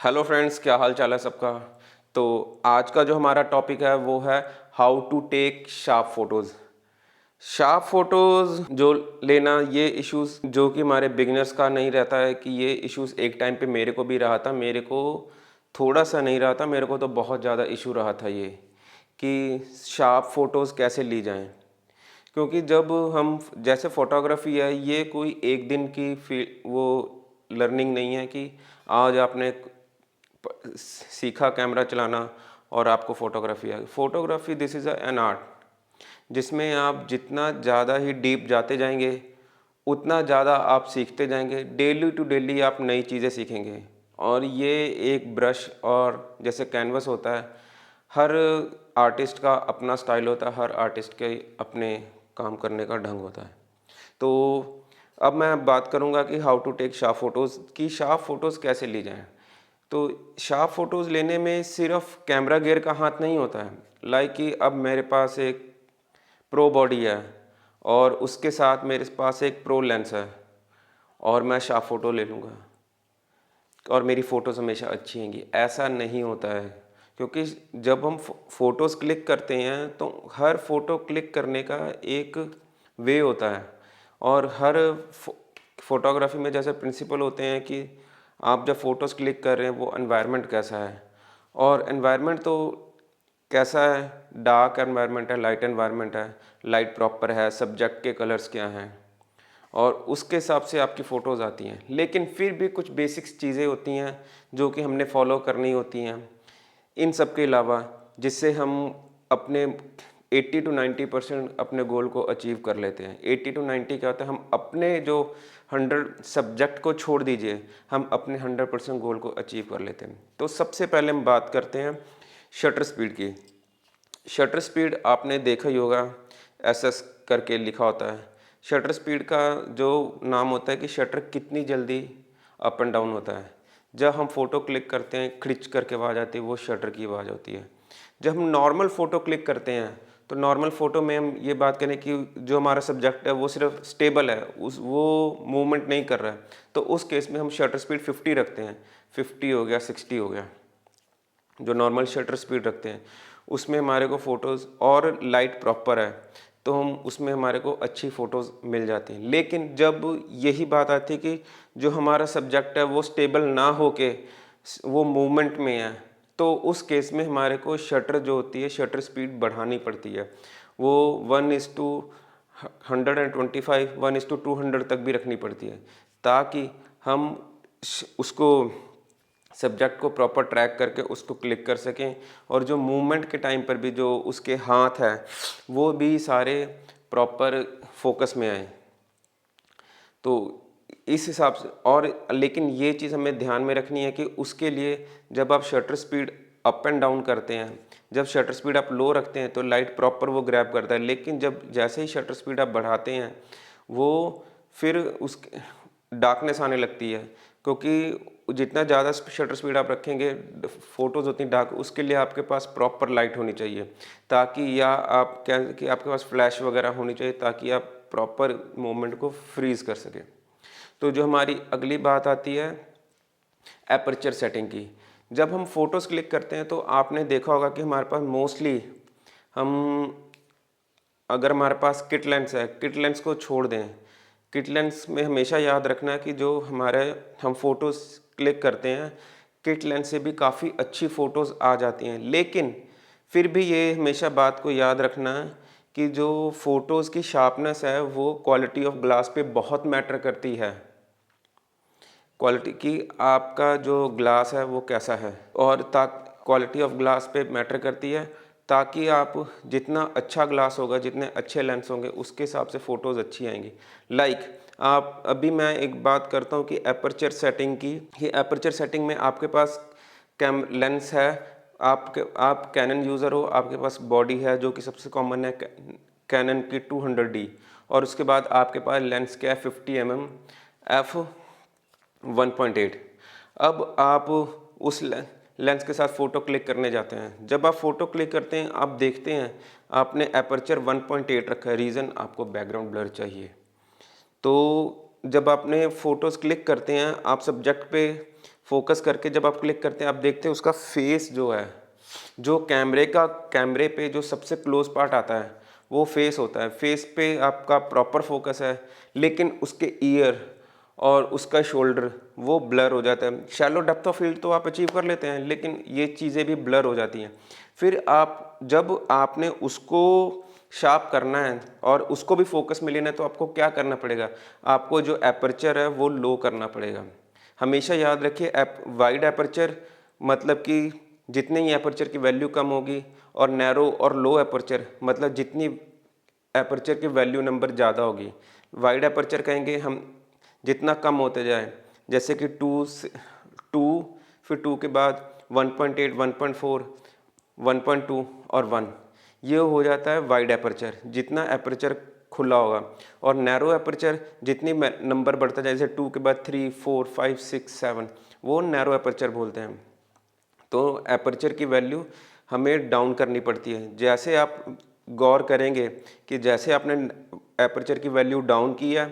Hello friends, क्या हाल चाल है सबका। तो आज का जो हमारा टॉपिक है वो है how to take sharp photos. Sharp photos जो लेना, ये इश्यूज़ जो कि हमारे बिगिनर्स का नहीं रहता है कि ये इश्यूज़ एक टाइम पे मेरे को भी रहा था। मेरे को थोड़ा सा नहीं रहा था, मेरे को तो बहुत ज़्यादा इशू रहा था ये कि शार्प फ़ोटोज़ कैसे ली जाएं। क्योंकि जब हम जैसे फ़ोटोग्राफी है, ये कोई एक दिन की वो लर्निंग नहीं है कि आज आपने सीखा कैमरा चलाना और आपको फ़ोटोग्राफी आ गई। Photography this is an art, जिसमें आप जितना ज़्यादा ही डीप जाते जाएंगे उतना ज़्यादा आप सीखते जाएंगे। डेली टू डेली आप नई चीज़ें सीखेंगे। और ये एक ब्रश और जैसे कैनवस होता है, हर आर्टिस्ट का अपना स्टाइल होता है, हर आर्टिस्ट के अपने काम करने का ढंग होता है। तो अब मैं बात करूंगा कि how to take sharp photos, की शार्प फ़ोटोज़ कैसे ली जाएं। तो शार्प फ़ोटोज़ लेने में सिर्फ कैमरा गियर का हाथ नहीं होता है। लाइक कि अब मेरे पास एक प्रो बॉडी है और उसके साथ मेरे पास एक प्रो लेंस है और मैं शार्प फ़ोटो ले लूँगा और मेरी फ़ोटोज़ हमेशा अच्छी आएंगी, ऐसा नहीं होता है। क्योंकि जब हम फ़ोटोज़ क्लिक करते हैं तो हर फ़ोटो क्लिक करने का एक वे होता है। और हर फ़ोटोग्राफी में जैसे प्रिंसिपल होते हैं कि आप जब फ़ोटोज़ क्लिक कर रहे हैं वो एनवायरनमेंट कैसा है। और एनवायरनमेंट तो कैसा है, डार्क एनवायरनमेंट है, लाइट एनवायरनमेंट है, लाइट प्रॉपर है, सब्जेक्ट के कलर्स क्या हैं, और उसके हिसाब से आपकी फ़ोटोज़ आती हैं। लेकिन फिर भी कुछ बेसिक्स चीज़ें होती हैं जो कि हमने फॉलो करनी होती हैं इन सब के अलावा, जिससे हम अपने 80 टू 90% अपने गोल को अचीव कर लेते हैं। 80 टू 90 क्या होता है, हम अपने जो 100 सब्जेक्ट को छोड़ दीजिए, हम अपने 100% गोल को अचीव कर लेते हैं। तो सबसे पहले हम बात करते हैं शटर स्पीड की। शटर स्पीड आपने देखा ही होगा, एसएस करके लिखा होता है। शटर स्पीड का जो नाम होता है कि शटर कितनी जल्दी अप एंड डाउन होता है। जब हम फ़ोटो क्लिक करते हैं, खिंच करके आवाज़ आती है, वो शटर की आवाज़ होती है। जब हम नॉर्मल फ़ोटो क्लिक करते हैं तो नॉर्मल फ़ोटो में हम ये बात करें कि जो हमारा सब्जेक्ट है वो सिर्फ स्टेबल है, उस वो मूवमेंट नहीं कर रहा है, तो उस केस में हम शटर स्पीड 50 रखते हैं। 50 हो गया, 60 हो गया, जो नॉर्मल शटर स्पीड रखते हैं उसमें हमारे को फ़ोटोज़, और लाइट प्रॉपर है तो हम उसमें हमारे को अच्छी फ़ोटोज़ मिल जाती हैं। लेकिन जब यही बात आती है कि जो हमारा सब्जेक्ट है वो स्टेबल ना हो के वो मूवमेंट में है, तो उस केस में हमारे को शटर जो होती है, शटर स्पीड बढ़ानी पड़ती है। वो 1:125, 1:200 तक भी रखनी पड़ती है, ताकि हम उसको सब्जेक्ट को प्रॉपर ट्रैक करके उसको क्लिक कर सकें। और जो मूवमेंट के टाइम पर भी जो उसके हाथ हैं वो भी सारे प्रॉपर फोकस में आए। तो इस हिसाब से, और लेकिन ये चीज़ हमें ध्यान में रखनी है कि उसके लिए जब आप shutter speed up and down करते हैं, जब शटर स्पीड आप लो रखते हैं तो लाइट प्रॉपर वो ग्रैब करता है। लेकिन जब जैसे ही शटर स्पीड आप बढ़ाते हैं वो फिर उस डार्कनेस आने लगती है। क्योंकि जितना ज़्यादा शटर स्पीड आप रखेंगे, फ़ोटोज़ उतनी डार्क, उसके लिए आपके पास प्रॉपर लाइट होनी चाहिए, ताकि या आप क्या कि आपके पास फ्लैश वगैरह होनी चाहिए ताकि आप प्रॉपर मोमेंट को फ्रीज़ कर सकें। तो जो हमारी अगली बात आती है एपर्चर सेटिंग की। जब हम फ़ोटोज़ क्लिक करते हैं तो आपने देखा होगा कि हमारे पास मोस्टली हम, अगर हमारे पास किट लेंस है, किट लेंस को छोड़ दें। किट लेंस में हमेशा याद रखना है कि जो हमारे हम फ़ोटोज़ क्लिक करते हैं, किट लेंस से भी काफ़ी अच्छी फ़ोटोज़ आ जाती हैं। लेकिन फिर भी ये हमेशा बात को याद रखना है कि जो फ़ोटोज़ की शार्पनेस है वो क्वालिटी ऑफ ग्लास पे बहुत मैटर करती है। क्वालिटी की, आपका जो ग्लास है वो कैसा है, और क्वालिटी ऑफ ग्लास पे मैटर करती है, ताकि आप जितना अच्छा ग्लास होगा, जितने अच्छे लेंस होंगे, उसके हिसाब से फ़ोटोज़ अच्छी आएंगी। आप अभी मैं एक बात करता हूँ कि एपर्चर सेटिंग की। कि एपर्चर सेटिंग में आपके पास लेंस है, आप कैनन यूज़र हो, आपके पास बॉडी है जो कि सबसे कॉमन है कैनन की 200D, और उसके बाद आपके पास लेंस क्या है 50 mm f 1.8। अब आप उस लेंस के साथ फ़ोटो क्लिक करने जाते हैं। जब आप फ़ोटो क्लिक करते हैं, आप देखते हैं आपने एपर्चर 1.8 रखा है, रीज़न आपको बैकग्राउंड ब्लर चाहिए। तो जब आपने फ़ोटोज़ क्लिक करते हैं, आप सब्जेक्ट पे फोकस करके जब आप क्लिक करते हैं, आप देखते हैं उसका फेस जो है, जो कैमरे पे जो सबसे क्लोज पार्ट आता है वो फेस होता है। फेस पे आपका प्रॉपर फोकस है, लेकिन उसके ईयर और उसका शोल्डर वो ब्लर हो जाता है। शैलो डेप्थ ऑफ फील्ड तो आप अचीव कर लेते हैं, लेकिन ये चीज़ें भी ब्लर हो जाती हैं। फिर आप जब आपने उसको शार्प करना है और उसको भी फोकस में लेना है, तो आपको क्या करना पड़ेगा, आपको जो एपर्चर है वो लो करना पड़ेगा। हमेशा याद रखिए, वाइड एपर्चर मतलब कि जितनी ही एपर्चर की वैल्यू कम होगी, और नैरो और लो एपर्चर मतलब जितनी एपर्चर की वैल्यू नंबर ज़्यादा होगी। वाइड एपर्चर कहेंगे हम जितना कम होते जाए, जैसे कि 2 फिर 2 के बाद 1.8, 1.4, 1.2 और 1, ये हो जाता है वाइड एपर्चर, जितना एपर्चर खुला होगा। और नैरो एपर्चर जितनी नंबर बढ़ता जाए, जैसे 2 के बाद 3, 4, 5, 6, 7, वो नैरो एपर्चर बोलते हैं। तो एपर्चर की वैल्यू हमें डाउन करनी पड़ती है। जैसे आप गौर करेंगे कि जैसे आपने एपर्चर की वैल्यू डाउन की है,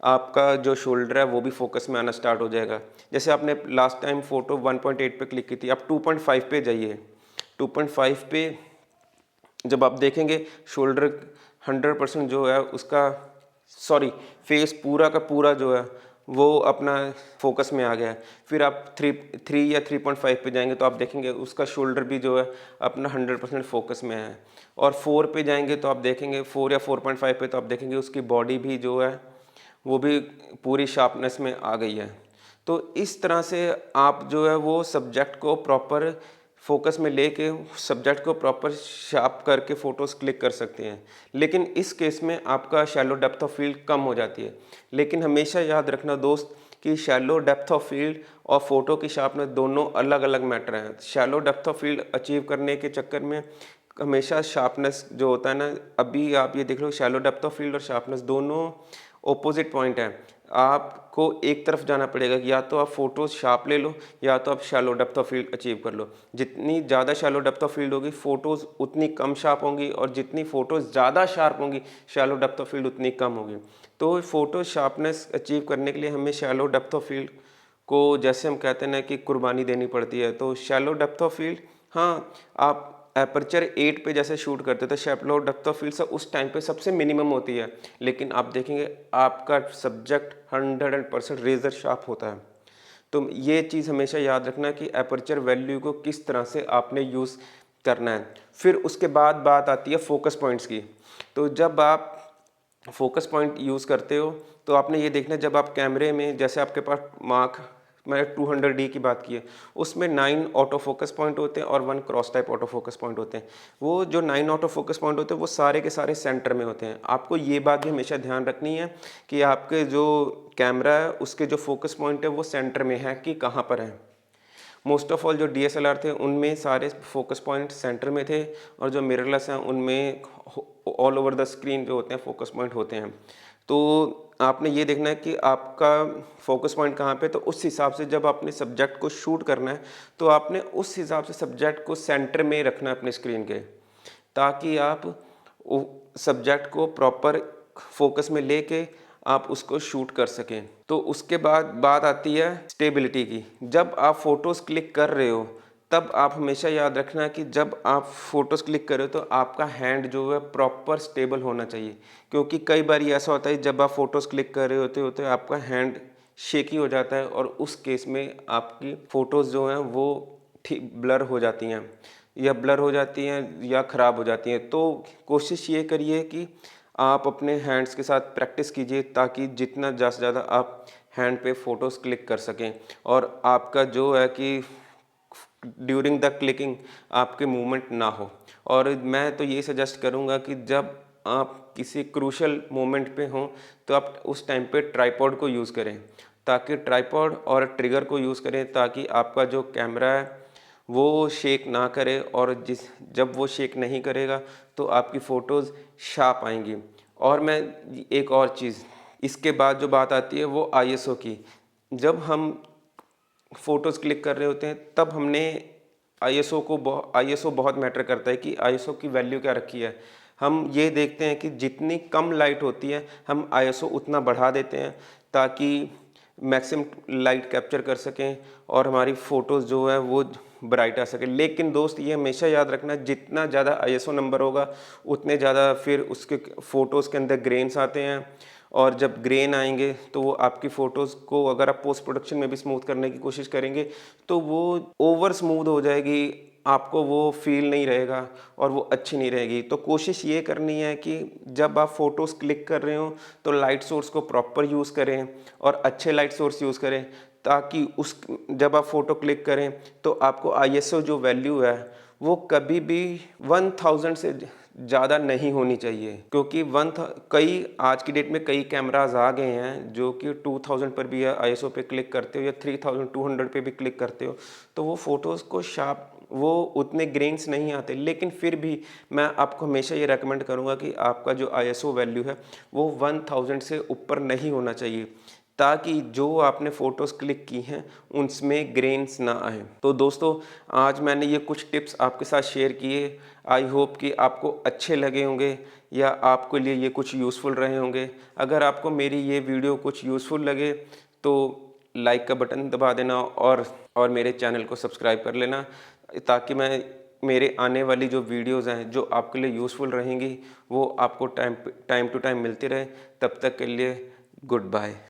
आपका जो शोल्डर है वो भी फोकस में आना स्टार्ट हो जाएगा। जैसे आपने लास्ट टाइम फ़ोटो 1.8 पे क्लिक की थी, आप 2.5 पे जाइए। 2.5 पे जब आप देखेंगे, शोल्डर 100% जो है उसका, सॉरी, फेस पूरा का पूरा जो है वो अपना फोकस में आ गया है। फिर आप 3 या 3.5 पे जाएंगे तो आप देखेंगे उसका शोल्डर भी जो है अपना 100% फोकस में है। और 4 पे जाएंगे तो आप देखेंगे, 4 या 4.5 पे तो आप देखेंगे उसकी बॉडी भी जो है वो भी पूरी शार्पनेस में आ गई है। तो इस तरह से आप जो है वो सब्जेक्ट को प्रॉपर फोकस में लेके सब्जेक्ट को प्रॉपर शार्प करके फ़ोटोज़ क्लिक कर सकते हैं। लेकिन इस केस में आपका शैलो डेप्थ ऑफ फील्ड कम हो जाती है। लेकिन हमेशा याद रखना दोस्त कि शैलो डेप्थ ऑफ फील्ड और फोटो की शार्पनेस दोनों अलग अलग मैटर हैं। Shallow depth of field achieve करने के चक्कर में हमेशा शार्पनेस जो होता है ना, अभी आप ये देख लो, शैलो डेप्थ ऑफ फील्ड और शार्पनेस दोनों ऑपोजिट पॉइंट है। आपको एक तरफ जाना पड़ेगा, या तो आप फोटोज शार्प ले लो, या तो आप shallow depth of field achieve कर लो। जितनी ज़्यादा शैलो डेप्थ ऑफ फील्ड होगी, फोटोज़ उतनी कम शार्प होंगी, और जितनी फ़ोटोज़ ज़्यादा शार्प होंगी, शैलो डेप्थ ऑफ फील्ड उतनी कम होगी। तो फ़ोटो शार्पनेस अचीव करने के लिए हमें शैलो डेप्थ ऑफ फील्ड को, जैसे हम कहते हैं ना कि कुर्बानी देनी पड़ती है। तो शैलो डेप्थ ऑफ फील्ड, हाँ, आप एपर्चर 8 पे जैसे शूट करते थे, शैलो डेप्थ ऑफ फील्ड उस टाइम पे सबसे मिनिमम होती है, लेकिन आप देखेंगे आपका सब्जेक्ट 100% रेजर शार्प होता है। तो ये चीज़ हमेशा याद रखना कि एपर्चर वैल्यू को किस तरह से आपने यूज़ करना है। फिर उसके बाद बात आती है फोकस पॉइंट्स की। तो जब आप फोकस पॉइंट यूज़ करते हो, तो आपने ये देखना है, जब आप कैमरे में, जैसे आपके पास मार्क, मैंने 200D की बात की है, उसमें 9 ऑटो फोकस पॉइंट होते हैं और 1 cross type auto focus point होते हैं। वो जो 9 ऑटो फोकस पॉइंट होते हैं वो सारे के सारे सेंटर में होते हैं। आपको ये बात भी हमेशा ध्यान रखनी है कि आपके जो कैमरा है उसके जो फोकस पॉइंट है वो सेंटर में है कि कहाँ पर है। मोस्ट ऑफ ऑल जो DSLR थे उनमें सारे फोकस पॉइंट सेंटर में थे, और जो मिररलेस हैं उनमें ऑल ओवर द स्क्रीन जो होते हैं फोकस पॉइंट होते हैं। तो आपने ये देखना है कि आपका फोकस पॉइंट कहाँ पे, तो उस हिसाब से जब आपने सब्जेक्ट को शूट करना है, तो आपने उस हिसाब से सब्जेक्ट को सेंटर में रखना है अपने स्क्रीन के, ताकि आप सब्जेक्ट को प्रॉपर फोकस में लेके आप उसको शूट कर सकें। तो उसके बाद बात आती है स्टेबिलिटी की। जब आप फ़ोटोज़ क्लिक कर रहे हो, तब आप हमेशा याद रखना कि जब आप फ़ोटोज़ क्लिक कर रहे हो तो आपका हैंड जो है प्रॉपर स्टेबल होना चाहिए। क्योंकि कई बार ऐसा होता है, जब आप फ़ोटोज़ क्लिक कर रहे होते होते आपका हैंड शेकी हो जाता है, और उस केस में आपकी फ़ोटोज़ जो हैं वो ठीक ब्लर हो जाती हैं, या ख़राब हो जाती हैं। तो कोशिश ये करिए कि आप अपने हैंड्स के साथ प्रैक्टिस कीजिए, ताकि जितना ज़्यादा से ज़्यादा आप हैंड पे फ़ोटोज़ क्लिक कर सकें, और आपका जो है कि ड्यूरिंग द क्लिकिंग आपके मूवमेंट ना हो। और मैं तो ये सजेस्ट करूँगा कि जब आप किसी क्रूशल मोमेंट पे हों, तो आप उस टाइम पे ट्राइपॉड को यूज़ करें, ताकि ट्राइपॉड और ट्रिगर को यूज़ करें, ताकि आपका जो कैमरा है वो शेक ना करे, और जब वो शेक नहीं करेगा तो आपकी फ़ोटोज़ शार्प आएंगी। और मैं एक और चीज़, इसके बाद जो बात आती है वो ISO की। जब हम फ़ोटोज़ क्लिक कर रहे होते हैं, तब हमने ISO बहुत मैटर करता है कि ISO की वैल्यू क्या रखी है। हम ये देखते हैं कि जितनी कम लाइट होती है हम ISO उतना बढ़ा देते हैं, ताकि मैक्सिमम लाइट कैप्चर कर सकें और हमारी फ़ोटोज़ जो है वो ब्राइट आ सके। लेकिन दोस्त ये हमेशा याद रखना, जितना ज़्यादा आईएसओ नंबर होगा उतने ज़्यादा फिर उसके फ़ोटोज़ के अंदर ग्रेन्स आते हैं, और जब ग्रेन आएंगे तो वो आपकी फ़ोटोज़ को अगर आप पोस्ट प्रोडक्शन में भी स्मूथ करने की कोशिश करेंगे तो वो ओवर स्मूथ हो जाएगी, आपको वो फील नहीं रहेगा और वो अच्छी नहीं रहेगी। तो कोशिश ये करनी है कि जब आप फ़ोटोज़ क्लिक कर रहे हो तो लाइट सोर्स को प्रॉपर यूज़ करें और अच्छे लाइट सोर्स यूज़ करें, ताकि उस जब आप फ़ोटो क्लिक करें तो आपको आईएसओ जो वैल्यू है वो कभी भी 1000 से ज़्यादा नहीं होनी चाहिए। क्योंकि कई आज की डेट में कई कैमराज आ गए हैं जो कि 2000 पर भी आईएसओ पे क्लिक करते हो या 3200 पे भी क्लिक करते हो तो वो फ़ोटोज़ को शार्प, वो उतने ग्रेन्स नहीं आते। लेकिन फिर भी मैं आपको हमेशा ये रेकमेंड करूँगा कि आपका जो आईएसओ वैल्यू है वो 1000 से ऊपर नहीं होना चाहिए, ताकि जो आपने फ़ोटोज़ क्लिक की हैं उनमें ग्रेन्स ना आए। तो दोस्तों, आज मैंने ये कुछ टिप्स आपके साथ शेयर किए। आई होप कि आपको अच्छे लगे होंगे या आपके लिए ये कुछ यूज़फुल रहे होंगे। अगर आपको मेरी ये वीडियो कुछ यूज़फुल लगे तो लाइक का बटन दबा देना और मेरे चैनल को सब्सक्राइब कर लेना, ताकि मैं मेरे आने वाली जो वीडियोज़ हैं जो आपके लिए यूज़फुल रहेंगी वो आपको टाइम टू टाइम मिलती रहे। तब तक के लिए गुड बाय।